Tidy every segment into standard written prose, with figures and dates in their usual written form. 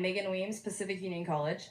I'm Megan Weems, Pacific Union College.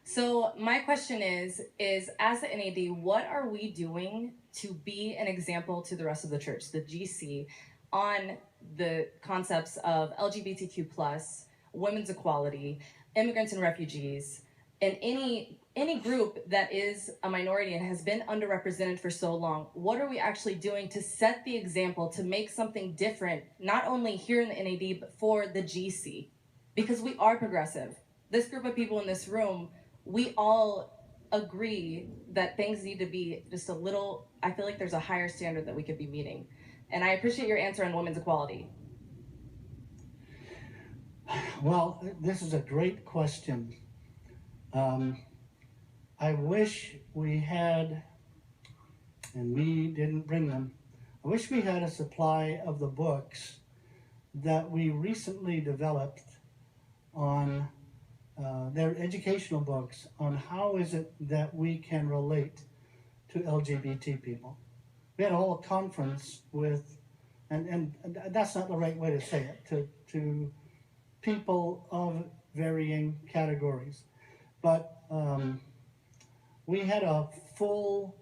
So my question is as the NAD, what are we doing to be an example to the rest of the church, the GC, on the concepts of LGBTQ+, women's equality, immigrants and refugees, and any group that is a minority and has been underrepresented for so long? What are we actually doing to set the example, to make something different, not only here in the NAD, but for the GC? Because we are progressive. This group of people in this room, we all agree that things need to be just a little, I feel like there's a higher standard that we could be meeting. And I appreciate your answer on women's equality. Well, this is a great question. I wish we had, and we didn't bring them, I wish we had a supply of the books that we recently developed on their educational books on how is it that we can relate to LGBT people. We had a whole conference with, and that's not the right way to say it, to people of varying categories. But we had a full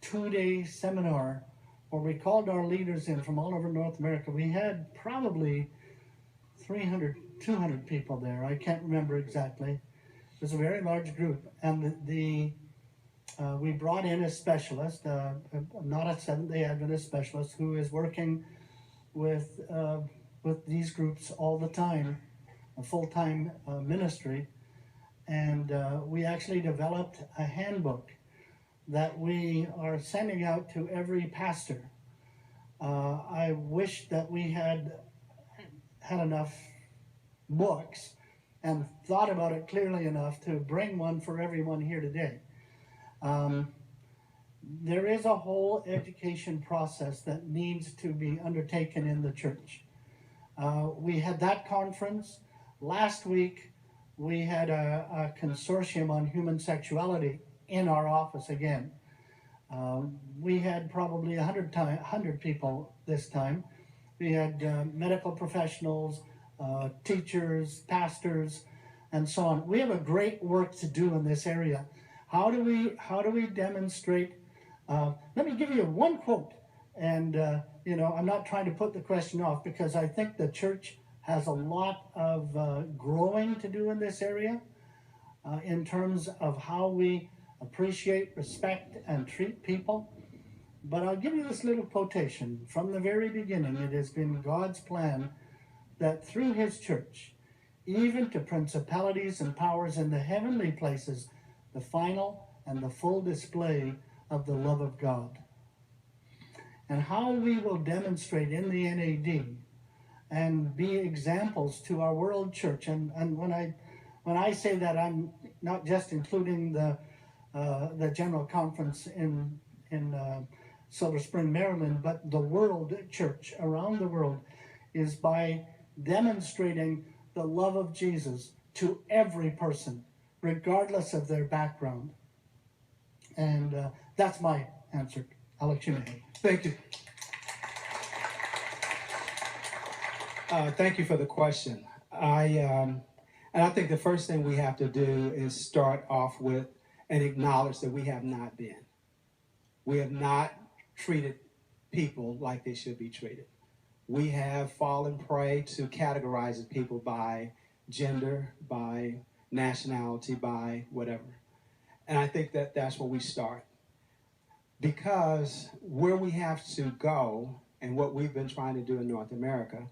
2-day seminar where we called our leaders in from all over North America. We had probably 300, 200 people there. I can't remember exactly. It was a very large group. And we brought in a specialist, not a Seventh-day Adventist specialist, who is working with these groups all the time, a full-time ministry. And we actually developed a handbook that we are sending out to every pastor. I wish that we had enough books and thought about it clearly enough to bring one for everyone here today. There is a whole education process that needs to be undertaken in the church. We had that conference. Last week, we had a consortium on human sexuality in our office again. We had probably 100 people this time. We had medical professionals, teachers, pastors, and so on. We have a great work to do in this area. How do we demonstrate? Let me give you one quote, and I'm not trying to put the question off, because I think the church has a lot of growing to do in this area in terms of how we appreciate, respect, and treat people. But I'll give you this little quotation. From the very beginning, it has been God's plan that through his church, even to principalities and powers in the heavenly places, the final and the full display of the love of God. And how we will demonstrate in the NAD and be examples to our world church. And when I say that, I'm not just including the general conference in Silver Spring, Maryland, but the world church around the world, is by demonstrating the love of Jesus to every person, regardless of their background. And that's my answer. I'll let you know. Thank you. Thank you for the question. And I think the first thing we have to do is start off with and acknowledge that we have not been. We have not treated people like they should be treated. We have fallen prey to categorizing people by gender, by nationality, by whatever. And I think that that's where we start. Because where we have to go, and what we've been trying to do in North America,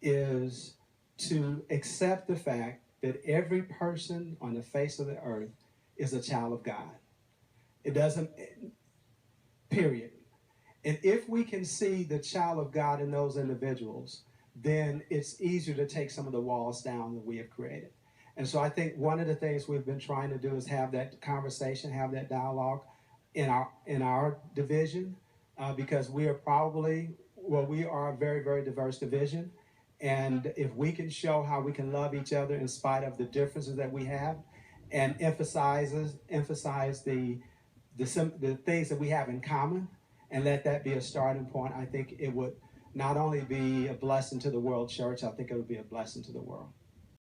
is to accept the fact that every person on the face of the earth is a child of God. It doesn't, period. And if we can see the child of God in those individuals, then it's easier to take some of the walls down that we have created. And so I think one of the things we've been trying to do is have that conversation, have that dialogue in our division, because we are we are a very, very diverse division. And if we can show how we can love each other in spite of the differences that we have, and emphasize the things that we have in common, and let that be a starting point, I think it would not only be a blessing to the world church, I think it would be a blessing to the world.